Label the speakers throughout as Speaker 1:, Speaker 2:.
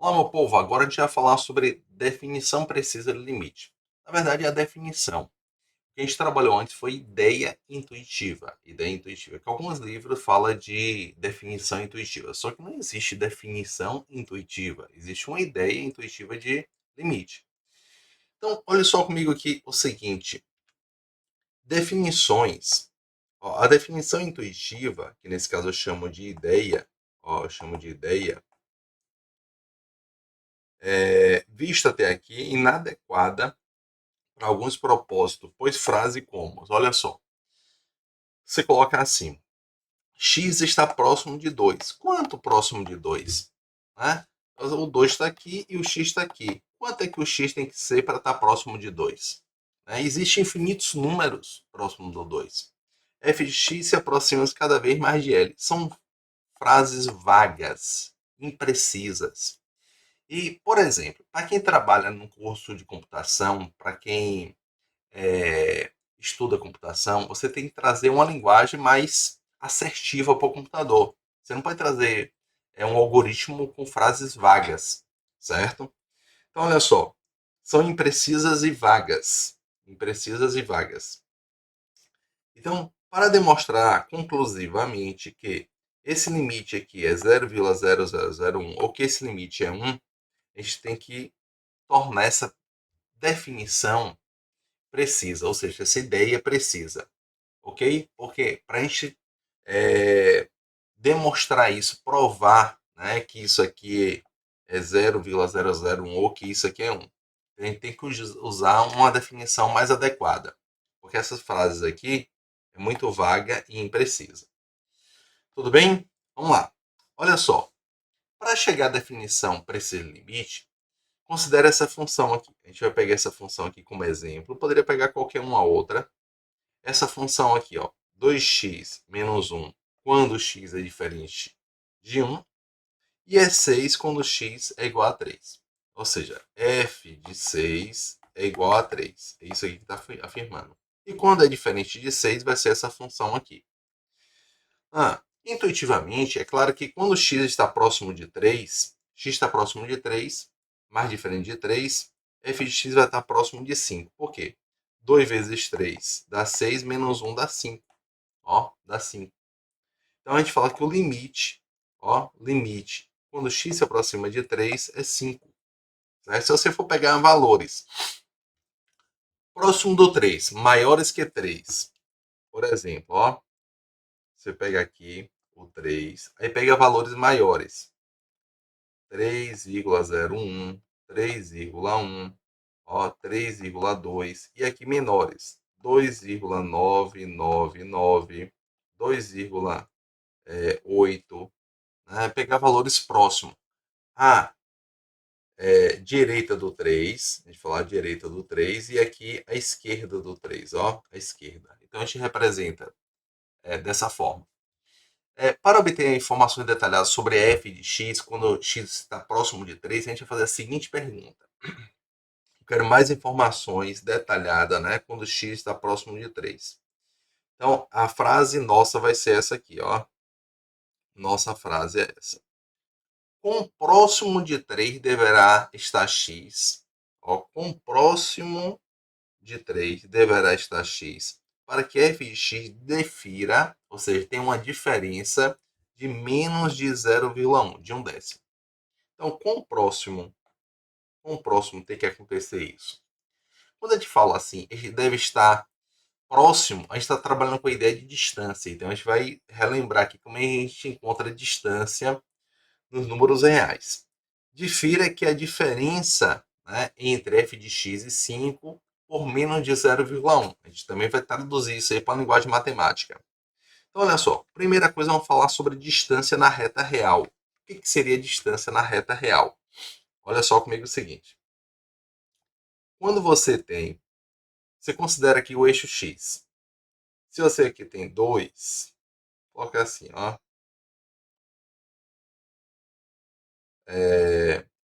Speaker 1: Olá, meu povo. Agora a gente vai falar sobre definição precisa de limite. Na verdade, é a definição. O que a gente trabalhou antes foi ideia intuitiva. Ideia intuitiva, que alguns livros falam de definição intuitiva. Só que não existe definição intuitiva. Existe uma ideia intuitiva de limite. Então, olha só comigo aqui o seguinte. Definições. Ó, a definição intuitiva, que nesse caso eu chamo de ideia, ó, eu chamo de ideia, vista até aqui, inadequada para alguns propósitos, pois frase como, olha só, você coloca assim, x está próximo de 2. Quanto próximo de 2? Né? O 2 está aqui e o x está aqui. Quanto é que o x tem que ser para estar próximo de 2? Né? Existem infinitos números próximos do 2. F de x se aproxima cada vez mais de L. São frases vagas, imprecisas. E, por exemplo, para quem trabalha no curso de computação, para quem estuda computação, você tem que trazer uma linguagem mais assertiva para o computador. Você não pode trazer um algoritmo com frases vagas, certo? Então, olha só, são imprecisas e vagas. Imprecisas e vagas. Então, para demonstrar conclusivamente que esse limite aqui é 0,0001 ou que esse limite é 1, a gente tem que tornar essa definição precisa, ou seja, essa ideia precisa, ok? Porque para a gente demonstrar isso, provar, né, que isso aqui é 0,001 ou que isso aqui é 1, a gente tem que usar uma definição mais adequada, porque essas frases aqui é muito vaga e imprecisa. Tudo bem? Vamos lá. Olha só, para chegar à definição precisa e limite, considere essa função aqui. A gente vai pegar essa função aqui como exemplo. Poderia pegar qualquer uma outra. Essa função aqui, ó, 2x menos 1, quando x é diferente de 1, e é 6 quando x é igual a 3. Ou seja, f de 6 é igual a 3. É isso aqui que está afirmando. E quando é diferente de 6, vai ser essa função aqui. Intuitivamente, é claro que quando x está próximo de 3, x está próximo de 3, mais diferente de 3, f de x vai estar próximo de 5. Por quê? 2 vezes 3 dá 6, menos 1 dá 5. Ó, dá 5. Então a gente fala que o limite, ó, limite, quando x se aproxima de 3 é 5. Né? Se você for pegar valores próximo do 3, maiores que 3, por exemplo, ó, você pega aqui o 3, aí pega valores maiores. 3,01, 3,1, ó, 3,2 e aqui menores, 2,999, 2,8, né? Pegar valores próximos. Ah, direita do 3, a gente falar a direita do 3 e aqui a esquerda do 3, ó, a esquerda. Então a gente representa dessa forma. Para obter informações detalhadas sobre f de x, quando x está próximo de 3, a gente vai fazer a seguinte pergunta. Eu quero mais informações detalhadas, né, quando x está próximo de 3. Então, a frase nossa vai ser essa aqui, ó. Nossa frase é essa. Com próximo de 3 deverá estar x. Ó, com próximo de 3 deverá estar x. Para que f de x defira, ou seja, tem uma diferença de menos de 0,1, de um décimo. Então, com próximo tem que acontecer isso. Quando a gente fala assim, ele deve estar próximo, a gente está trabalhando com a ideia de distância. Então, a gente vai relembrar aqui como a gente encontra a distância nos números reais. Difira que a diferença, né, entre f de x e 5 por menos de 0,1. A gente também vai traduzir isso aí para a linguagem matemática. Então, olha só. Primeira coisa, vamos falar sobre distância na reta real. O que seria distância na reta real? Olha só comigo o seguinte. Quando você considera aqui o eixo x. Se você aqui tem 2, coloca assim, ó.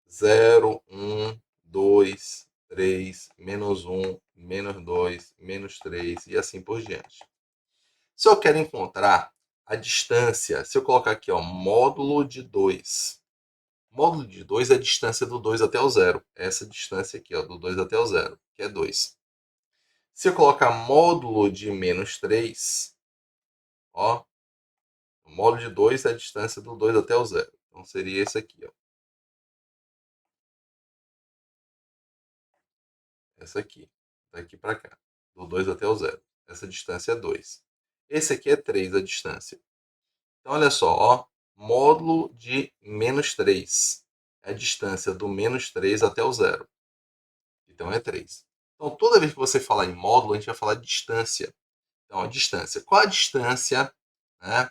Speaker 1: 0, 1, 2, 3, menos 1, menos 2, menos 3 e assim por diante. Se eu quero encontrar a distância, se eu colocar aqui, ó, módulo de 2, Módulo de 2 é a distância do 2 até o zero. Essa distância aqui, ó, do 2 até o zero, que é 2. Se eu colocar módulo de menos 3, ó, o módulo de 2 é a distância do 2 até o zero. Então seria esse aqui, ó. Essa aqui, daqui para cá, do 2 até o zero. Essa distância é 2. Esse aqui é 3, a distância. Então olha só, ó, módulo de menos 3 é a distância do menos 3 até o zero. Então é 3. Então toda vez que você falar em módulo, a gente vai falar de distância. Então a distância. Qual a distância, né,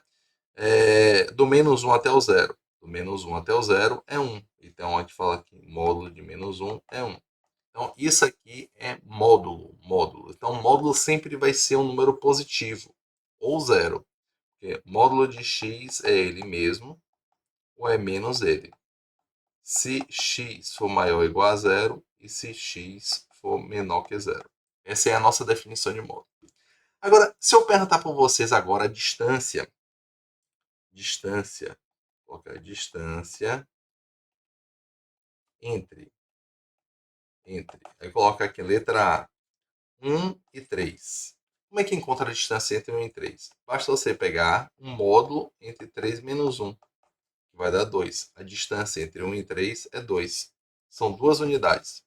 Speaker 1: do menos 1 até o zero? Do menos 1 até o zero é 1. Então a gente fala que módulo de menos 1 é 1. Então, isso aqui é módulo, módulo. Então, módulo sempre vai ser um número positivo, ou zero. Porque módulo de x é ele mesmo, ou é menos ele. Se x for maior ou igual a zero, e se x for menor que zero. Essa é a nossa definição de módulo. Agora, se eu perguntar para vocês agora a distância, colocar distância entre, aí coloca aqui letra A, 1 e 3. Como é que encontra a distância entre 1 e 3? Basta você pegar um módulo entre 3 menos 1, que vai dar 2. A distância entre 1 e 3 é 2. São duas unidades.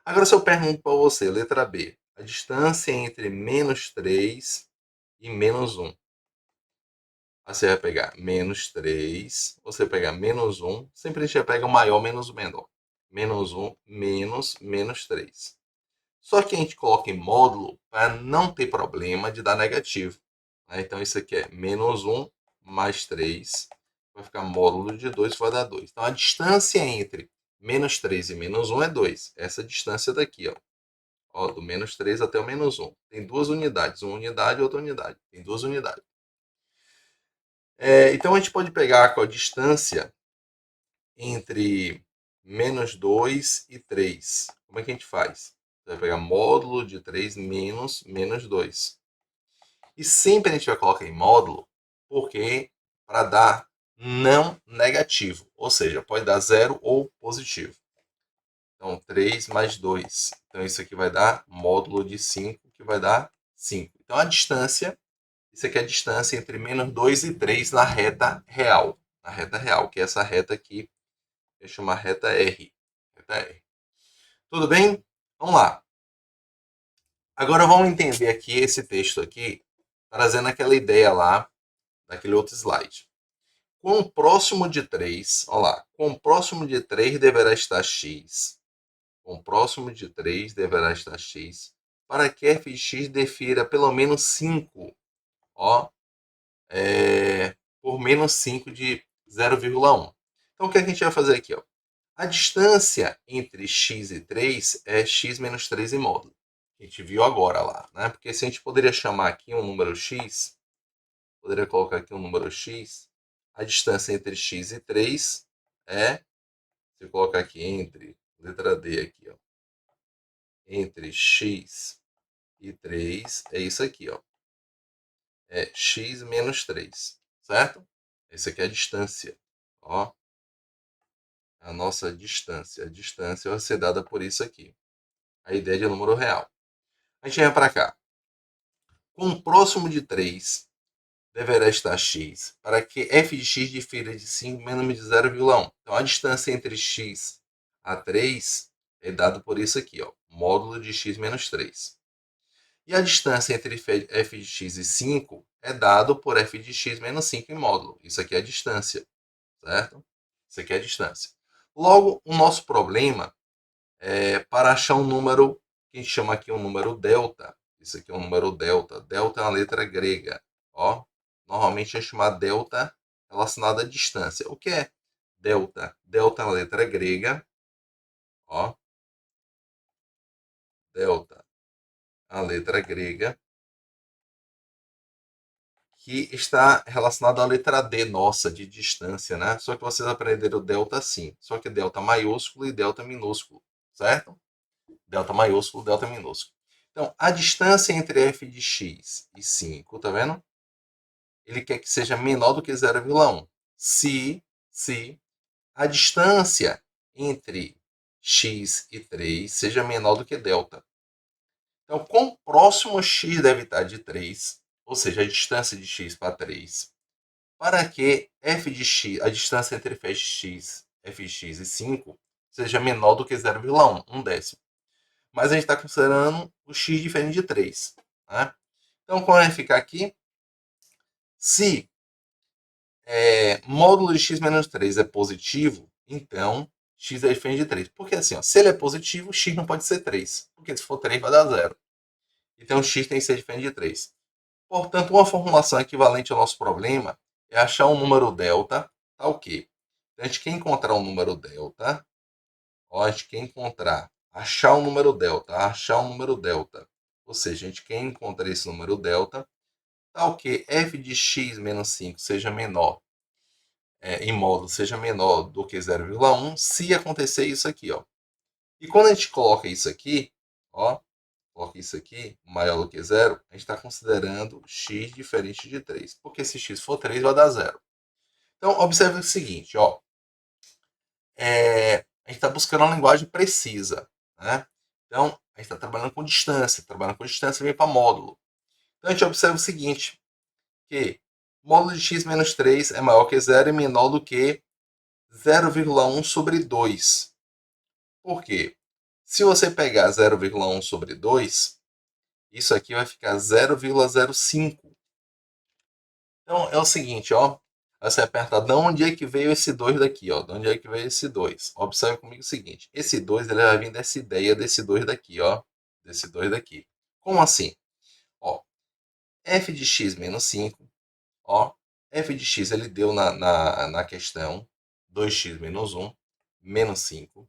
Speaker 1: Agora, se eu pergunto para você, letra B, a distância entre menos 3 e menos 1. Você vai pegar menos 3, você pegar menos 1, sempre a gente vai pegar o maior menos o menor. Menos 1 menos menos 3. Só que a gente coloca em módulo para não ter problema de dar negativo. Então isso aqui é menos 1 mais 3. Vai ficar módulo de 2, vai dar 2. Então a distância entre menos 3 e menos 1 é 2. Essa distância daqui, ó, do menos 3 até o menos 1. Tem duas unidades, uma unidade e outra unidade. Tem duas unidades. Então a gente pode pegar com a distância entre menos 2 e 3. Como é que a gente faz? Você vai pegar módulo de 3 menos menos 2. E sempre a gente vai colocar em módulo, porque para dar não negativo. Ou seja, pode dar zero ou positivo. Então, 3 mais 2. Então, isso aqui vai dar módulo de 5, que vai dar 5. Então, a distância, isso aqui é a distância entre menos 2 e 3 na reta real. Na reta real, que é essa reta aqui, eu chamo reta R. Reta R. Tudo bem? Vamos lá. Agora vamos entender aqui esse texto aqui, trazendo aquela ideia lá, daquele outro slide. Quão próximo de 3, olha lá, quão próximo de 3 deverá estar x, quão próximo de 3 deverá estar x, para que f de x defira pelo menos 5, ó, por menos 5 de 0,1. Então, o que a gente vai fazer aqui? Ó? A distância entre x e 3 é x menos 3 em módulo. A gente viu agora lá, né? Porque se a gente poderia chamar aqui um número x, poderia colocar aqui um número x, a distância entre x e 3 é, se eu colocar aqui entre, letra D aqui, ó, entre x e 3, é isso aqui, ó. É x menos 3, certo? Essa aqui é a distância, ó. A nossa distância. A distância vai ser dada por isso aqui. A ideia de número real. A gente vem para cá. Quão próximo de 3 deverá estar x para que f de x difira de 5 menos de 0,1. Então, a distância entre x a 3 é dada por isso aqui, ó, módulo de x menos 3. E a distância entre f de x e 5 é dado por f de x menos 5 em módulo. Isso aqui é a distância, certo? Isso aqui é a distância. Logo, o nosso problema é para achar um número que a gente chama aqui um número delta. Isso aqui é um número delta. Delta é uma letra grega, ó. Normalmente é chamado delta relacionado à distância. O que é delta? Delta é uma letra grega, ó. Delta é uma letra grega que está relacionada à letra D nossa, de distância, né? Só que vocês aprenderam delta sim. Só que delta maiúsculo e delta minúsculo, certo? Delta maiúsculo, delta minúsculo. Então, a distância entre f de x e 5, tá vendo? Ele quer que seja menor do que 0,1. Se a distância entre x e 3 seja menor do que delta. Então, quão próximo x deve estar de 3, ou seja, a distância de x para 3, para que f de x, a distância entre f de x e 5, seja menor do que 0,1, um décimo. Mas a gente está considerando o x diferente de 3. Né? Então, como vai ficar aqui? Se módulo de x menos 3 é positivo, então x é diferente de 3. Porque assim, ó, se ele é positivo, x não pode ser 3. Porque se for 3, vai dar 0. Então, x tem que ser diferente de 3. Portanto, uma formulação equivalente ao nosso problema é achar um número delta, tá ok? Então, a gente quer encontrar um número delta, ó, a gente quer encontrar, achar um número delta, ou seja, a gente quer encontrar esse número delta, tá ok? F de x menos 5 seja menor, em módulo seja menor do que 0,1, se acontecer isso aqui, ó. E quando a gente coloca isso aqui, ó, coloca isso aqui, maior do que 0, a gente está considerando x diferente de 3. Porque se x for 3, vai dar 0. Então, observe o seguinte, ó. A gente está buscando uma linguagem precisa. Né? Então, a gente está trabalhando com distância. Trabalhando com distância vem para módulo. Então, a gente observa o seguinte, que módulo de x menos 3 é maior que 0 e menor do que 0,1 sobre 2. Por quê? Se você pegar 0,1 sobre 2, isso aqui vai ficar 0,05. Então é o seguinte, ó. Você vai perguntar de onde é que veio esse 2 daqui, ó. De onde é que veio esse 2? Observe comigo o seguinte. Esse 2 ele vai vir dessa ideia desse 2 daqui, ó. Desse 2 daqui. Como assim? Ó. F de x menos 5. Ó. F de x ele deu na questão 2x menos 1 menos 5.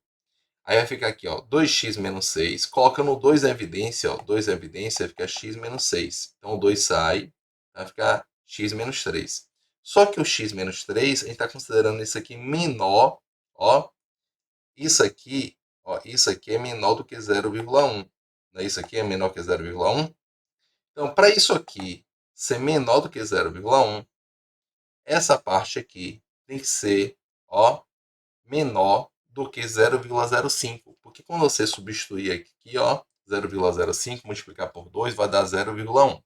Speaker 1: Aí vai ficar aqui, ó, 2x menos 6. Colocando o 2 em evidência, ó, 2 em evidência, fica x menos 6. Então o 2 sai, vai ficar x menos 3. Só que o x menos 3, a gente está considerando isso aqui menor, ó. Isso aqui é menor do que 0,1. Isso aqui é menor que 0,1. Então, para isso aqui ser menor do que 0,1, essa parte aqui tem que ser, ó, menor do que 0,05. Porque quando você substituir aqui, ó, 0,05 multiplicar por 2 vai dar 0,1.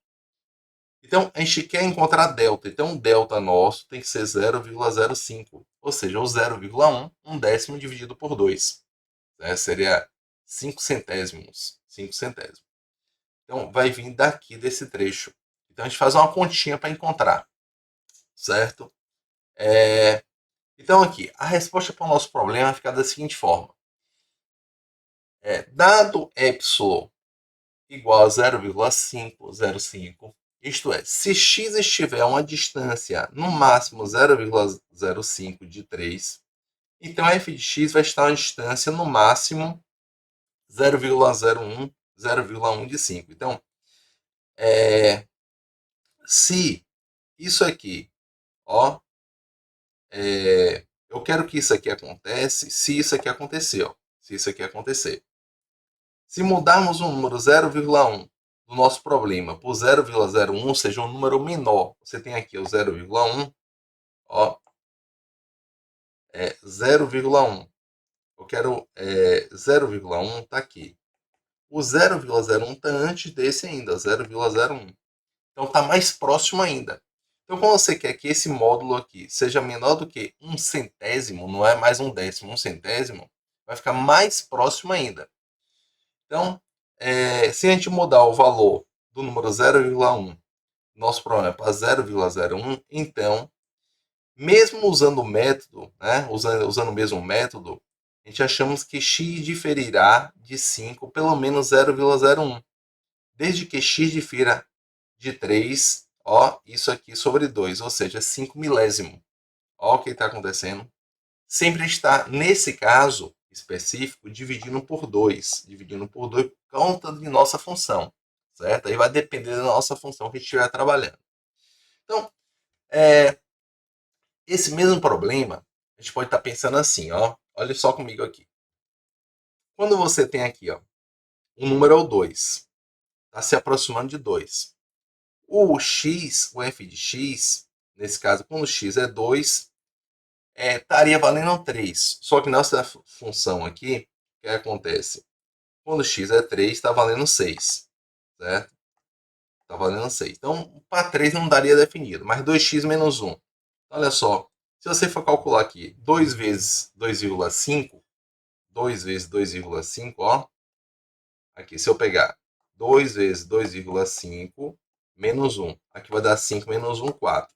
Speaker 1: Então, a gente quer encontrar delta. Então, o delta nosso tem que ser 0,05. Ou seja, o 0,1, um décimo dividido por 2. Seria 5 centésimos. 5 centésimos. Então, vai vir daqui desse trecho. Então, a gente faz uma continha para encontrar. Certo? Então, aqui, a resposta para o nosso problema fica da seguinte forma. Dado epsilon igual a 0,505, isto é, se x estiver a uma distância no máximo 0,05 de 3, então f de x vai estar a uma distância no máximo 0,01, 0,1 de 5. Então, se isso aqui, ó, eu quero que isso aqui acontece, se isso aqui aconteceu, se isso aqui acontecer. Se mudarmos o número 0,1 do nosso problema por 0,01, ou seja, um número menor, você tem aqui o 0,1, ó, 0,1. Eu quero 0,1 está aqui. O 0,01 está antes desse ainda, 0,01. Então está mais próximo ainda. Então, quando você quer que esse módulo aqui seja menor do que um centésimo, não é mais um décimo, um centésimo, vai ficar mais próximo ainda. Então, se a gente mudar o valor do número 0,1, nosso problema é para 0,01, então, mesmo usando o método, né, usando o mesmo método, a gente achamos que x diferirá de 5 pelo menos 0,01. Desde que x difira de 3, ó, isso aqui sobre 2, ou seja, 5 milésimo. Ó o que está acontecendo. Sempre está, nesse caso específico, dividindo por 2. Dividindo por 2 por conta de nossa função. Certo? Aí vai depender da nossa função que a gente estiver trabalhando. Então, esse mesmo problema, a gente pode estar pensando assim, ó. Olha só comigo aqui. Quando você tem aqui, ó, o número é o 2. Está se aproximando de 2. O x, o f de x, nesse caso, quando x é 2, estaria valendo 3. Só que nessa função aqui, o que acontece? Quando x é 3, está valendo 6. Certo? Está valendo 6. Então, para 3 não daria definido, mas 2x menos 1. Olha só, se você for calcular aqui 2 vezes 2,5, 2 vezes 2,5, ó. Aqui, se eu pegar 2 vezes 2,5 menos 1. Aqui vai dar 5 menos 1, 4.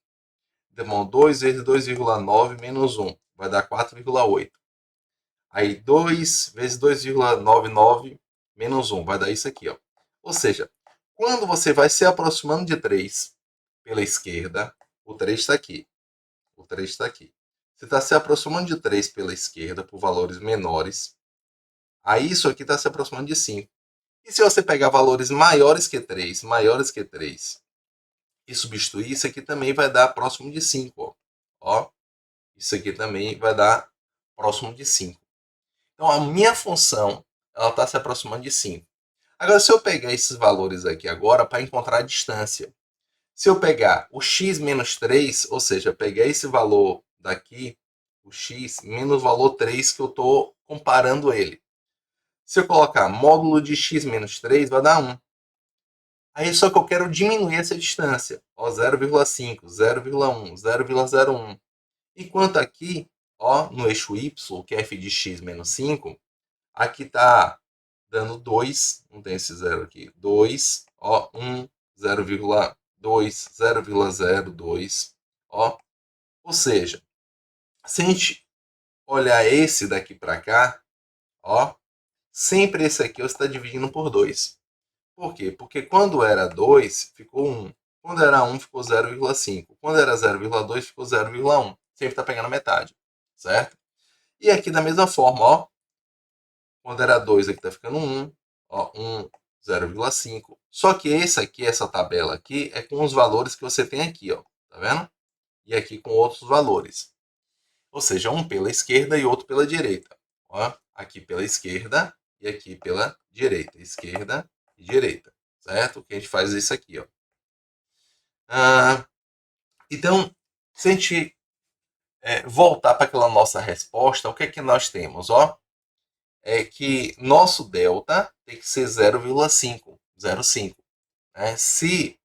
Speaker 1: Então, 2 vezes 2,9 menos 1. Vai dar 4,8. Aí 2 vezes 2,99 menos 1. Vai dar isso aqui, ó. Ou seja, quando você vai se aproximando de 3 pela esquerda, o 3 está aqui. O 3 está aqui. Você está se aproximando de 3 pela esquerda por valores menores. Aí isso aqui está se aproximando de 5. E se você pegar valores maiores que 3 e substituir, isso aqui também vai dar próximo de 5. Ó. Isso aqui também vai dar próximo de 5. Então, a minha função ela está se aproximando de 5. Agora, se eu pegar esses valores aqui agora para encontrar a distância, se eu pegar o x menos 3, ou seja, pegar esse valor daqui, o x, menos o valor 3 que eu estou comparando ele. Se eu colocar módulo de x menos 3, vai dar 1. Aí só que eu quero diminuir essa distância. 0,5, 0,1, 0,01. Enquanto aqui, ó, no eixo y, que é f de x menos 5, aqui está dando 2, não tem esse zero aqui, 2, ó, 1, 0,2, 0,02, ó. Ou seja, se a gente olhar esse daqui para cá, ó, sempre esse aqui você está dividindo por 2. Por quê? Porque quando era 2, ficou 1. Quando era 1, ficou 0,5. Quando era 0,2, ficou 0,1. Sempre está pegando metade, certo? E aqui da mesma forma, ó. Quando era 2, aqui está ficando 1. Ó, 1, 0,5. Só que esse aqui, essa tabela aqui, é com os valores que você tem aqui, ó. Tá vendo? E aqui com outros valores. Ou seja, um pela esquerda e outro pela direita. Ó, aqui pela esquerda e aqui pela direita. Esquerda e direita. Certo? Que a gente faz isso aqui, ó. Então, se a gente voltar para aquela nossa resposta, o que é que nós temos? Ó, é que nosso delta tem que ser 0,5. 0,5. Né? Se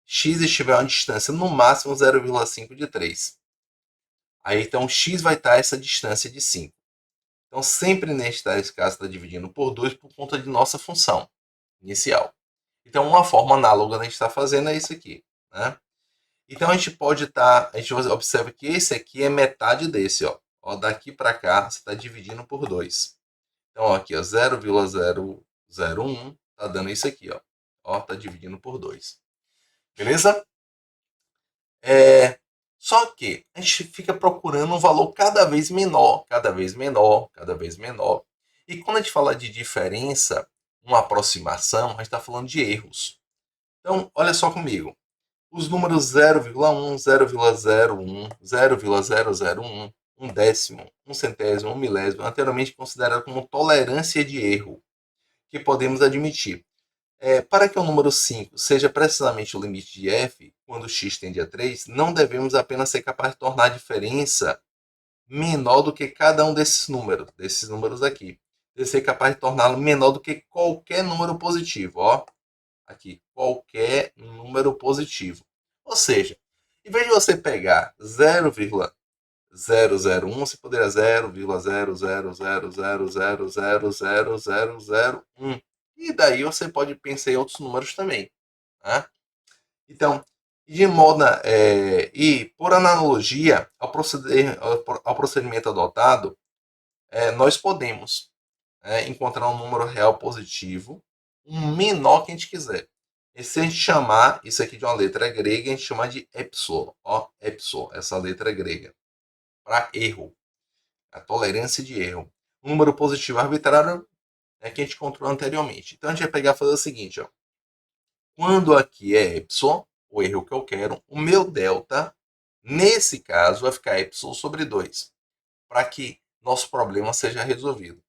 Speaker 1: x estiver a uma distância no máximo 0,5 de 3. Aí então x vai estar essa distância de 5. Então sempre nesse caso está dividindo por 2 por conta de nossa função inicial. Então uma forma análoga que a gente está fazendo é isso aqui. Né? Então a gente pode estar, a gente observa que esse aqui é metade desse, ó. Ó, daqui para cá você está dividindo por 2. Então ó, aqui, ó, 0,001 está dando isso aqui, ó. Ó, está dividindo por 2. Beleza? Só que a gente fica procurando um valor cada vez menor, cada vez menor, cada vez menor. E quando a gente fala de diferença, uma aproximação, a gente está falando de erros. Então, olha só comigo. Os números 0,1, 0,01, 0,001, um décimo, um centésimo, um milésimo, anteriormente considerado como tolerância de erro, que podemos admitir. Para que o número 5 seja precisamente o limite de f, quando x tende a 3, não devemos apenas ser capazes de tornar a diferença menor do que cada um desses números aqui. Deve ser capaz de torná-lo menor do que qualquer número positivo. Ó, aqui, qualquer número positivo. Ou seja, em vez de você pegar 0,001, você poderia 0,00000000001. E daí você pode pensar em outros números também. Né? Então, de modo, e por analogia ao procedimento adotado, nós podemos encontrar um número real positivo, um menor que a gente quiser. E se a gente chamar isso aqui de uma letra grega, a gente chama de epsilon. Ó, epsilon, essa letra grega. Para erro. A tolerância de erro. Um número positivo arbitrário é que a gente controlou anteriormente. Então a gente vai pegar e fazer o seguinte. Ó. Quando aqui é epsilon, o erro que eu quero, o meu delta, nesse caso, vai ficar epsilon sobre 2. Para que nosso problema seja resolvido.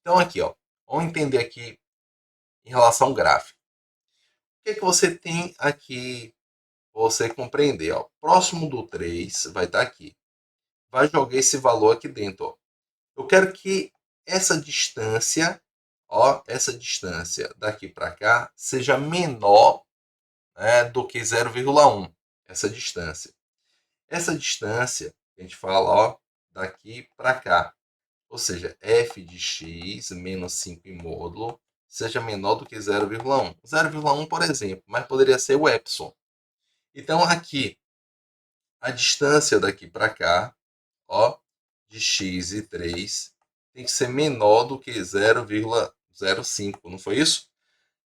Speaker 1: Então aqui, ó, vamos entender aqui em relação ao gráfico. O que, que você tem aqui para você compreender? Ó? Próximo do 3 vai estar aqui. vai jogar esse valor aqui dentro. Ó. Eu quero que essa distância, ó, essa distância daqui para cá, seja menor, né, do que 0,1. Essa distância. Essa distância, a gente fala, ó, daqui para cá. Ou seja, f de x menos 5 em módulo seja menor do que 0,1. 0,1, por exemplo, mas poderia ser o epsilon. Então, aqui, a distância daqui para cá, ó, de x e 3, tem que ser menor do que 0,05, não foi isso?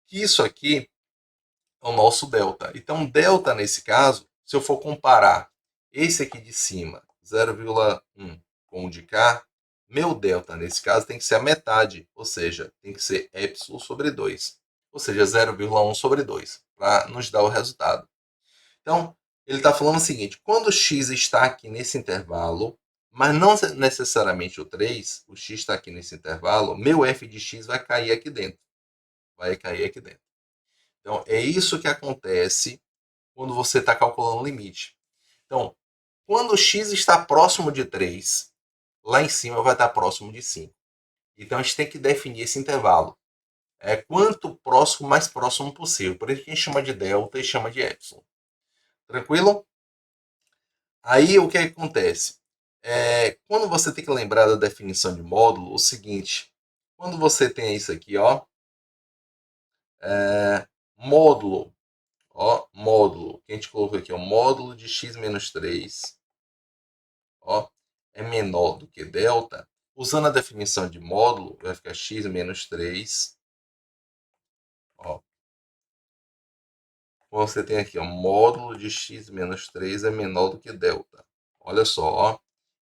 Speaker 1: Que isso aqui é o nosso delta. Então, delta, nesse caso, se eu for comparar esse aqui de cima, 0,1, com o de cá, meu delta, nesse caso, tem que ser a metade, ou seja, tem que ser epsilon sobre 2, ou seja, 0,1 sobre 2, para nos dar o resultado. Então, ele está falando o seguinte, quando x está aqui nesse intervalo, mas não necessariamente o 3, o x está aqui nesse intervalo, meu f de x vai cair aqui dentro. Vai cair aqui dentro. Então, é isso que acontece quando você está calculando o limite. Então, quando x está próximo de 3, lá em cima vai estar próximo de 5. Então, a gente tem que definir esse intervalo. É quanto próximo, mais próximo possível. Por isso que a gente chama de delta e chama de epsilon. Tranquilo? Aí, o que acontece? Quando você tem que lembrar da definição de módulo, o seguinte, quando você tem isso aqui, ó, módulo, ó, módulo, que a gente colocou aqui, ó, módulo de x menos 3, ó, é menor do que delta, usando a definição de módulo, vai ficar x menos 3, ó, você tem aqui, ó, módulo de x menos 3 é menor do que delta. Olha só, ó,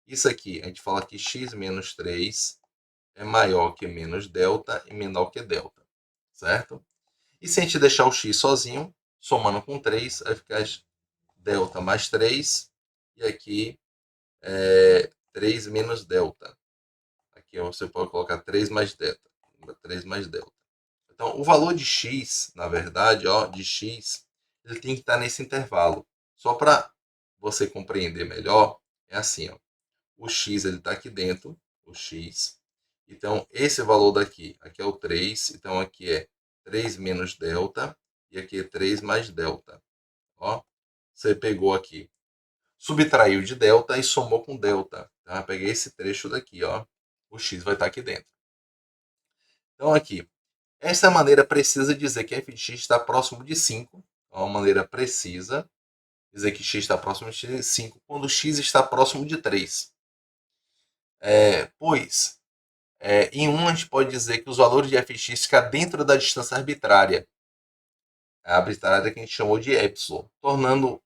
Speaker 1: isso aqui, a gente fala que x menos 3 é maior que menos delta e menor que delta, certo? E se a gente deixar o x sozinho, somando com 3, vai ficar delta mais 3, e aqui 3 menos delta. Aqui você pode colocar 3 mais delta. 3 mais delta. Então, o valor de x, na verdade, ó, de x, ele tem que estar nesse intervalo. Só para você compreender melhor, é assim, ó. O x ele está aqui dentro, o x. Então, esse valor daqui, aqui é o 3, então aqui é 3 menos delta, e aqui é 3 mais delta. Ó, você pegou aqui, subtraiu de delta e somou com delta. Então, eu peguei esse trecho daqui, ó. O x vai estar aqui dentro. Então, aqui, essa é a maneira precisa de dizer que f de x está próximo de 5. É uma maneira precisa dizer que x está próximo de 5 quando x está próximo de 3. Pois, em 1 a gente pode dizer que os valores de f de x ficam dentro da distância arbitrária. A arbitrária que a gente chamou de epsilon, tornando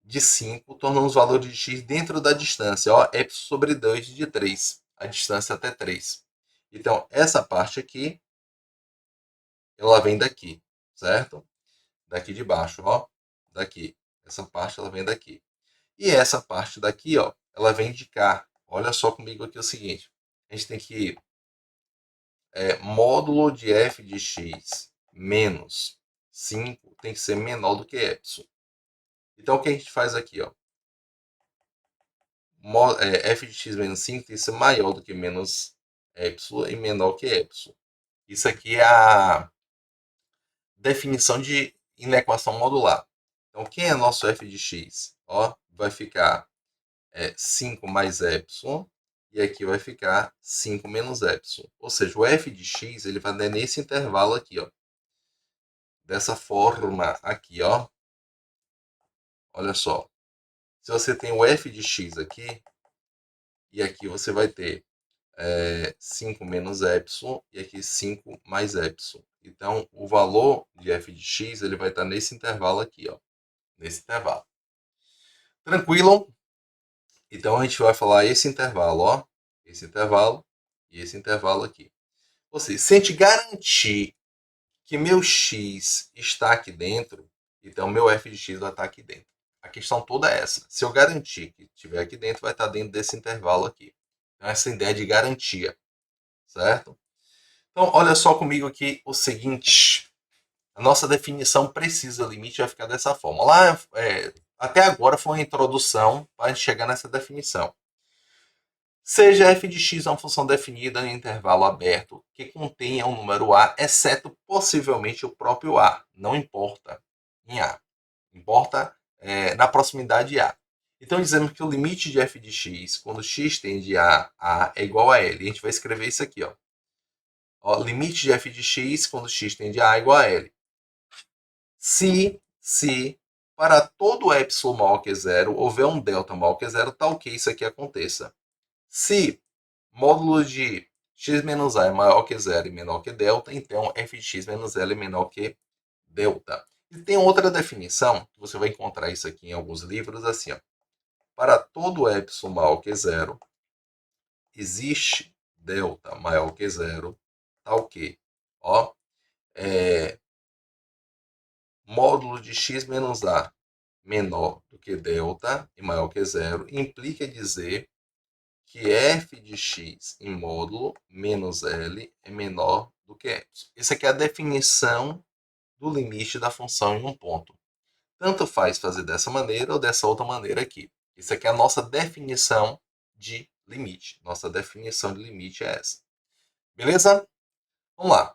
Speaker 1: de 5, tornando os valores de x dentro da distância. Ó, epsilon sobre 2 de 3, a distância até 3. Então, essa parte aqui, ela vem daqui, certo? Daqui de baixo, ó, daqui. Essa parte ela vem daqui. E essa parte daqui, ó, ela vem de cá. Olha só comigo aqui o seguinte. A gente tem que módulo de f de x menos 5 tem que ser menor do que epsilon. Então, o que a gente faz aqui, ó? F de x menos 5 tem que ser maior do que menos epsilon e menor que epsilon. Isso aqui é a definição de inequação modular. Então, quem é nosso f de x? Ó, vai ficar 5 mais epsilon, e aqui vai ficar 5 menos epsilon. Ou seja, o f de x ele vai dar nesse intervalo aqui, ó. Dessa forma aqui, ó. Olha só. Se você tem o f de x aqui, e aqui você vai ter 5 menos epsilon, e aqui 5 mais epsilon. Então, o valor de f de x ele vai estar nesse intervalo aqui, ó. Nesse intervalo. Tranquilo? Então, a gente vai falar esse intervalo, ó. Esse intervalo e esse intervalo aqui. Ou seja, se a gente garantir que meu x está aqui dentro, então meu f de x vai estar aqui dentro. A questão toda é essa. Se eu garantir que estiver aqui dentro, vai estar dentro desse intervalo aqui. Então, essa ideia de garantia, certo? Então, olha só comigo aqui o seguinte. A nossa definição precisa, o limite vai ficar dessa forma. Lá, até agora foi uma introdução para a gente chegar nessa definição. Seja f de x uma função definida em intervalo aberto que contenha o número a, exceto possivelmente o próprio a. Não importa em a. Importa na proximidade a. Então, dizemos que o limite de f de x, quando x tende a é igual a L. E a gente vai escrever isso aqui. Limite de f de x, quando x tende a é igual a L. Se para todo epsilon maior que zero, houver um delta maior que zero, tal que isso aqui aconteça. Se módulo de x menos a é maior que zero e menor que delta, então f de x menos L é menor que delta. E tem outra definição, que você vai encontrar isso aqui em alguns livros, assim, para todo epsilon maior que zero, existe delta maior que zero, tal que, módulo de x menos a menor do que delta e maior que zero, implica dizer que f de x em módulo menos L é menor do que epsilon. Essa aqui é a definição do limite da função em um ponto. Tanto faz fazer dessa maneira ou dessa outra maneira aqui. Isso aqui é a nossa definição de limite. Nossa definição de limite é essa. Beleza? Vamos lá.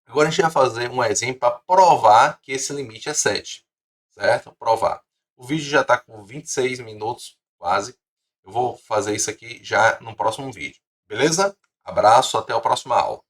Speaker 1: Agora a gente vai fazer um exemplo para provar que esse limite é 7. Certo? Provar. O vídeo já está com 26 minutos quase. Eu vou fazer isso aqui já no próximo vídeo. Beleza? Abraço, até a próxima aula.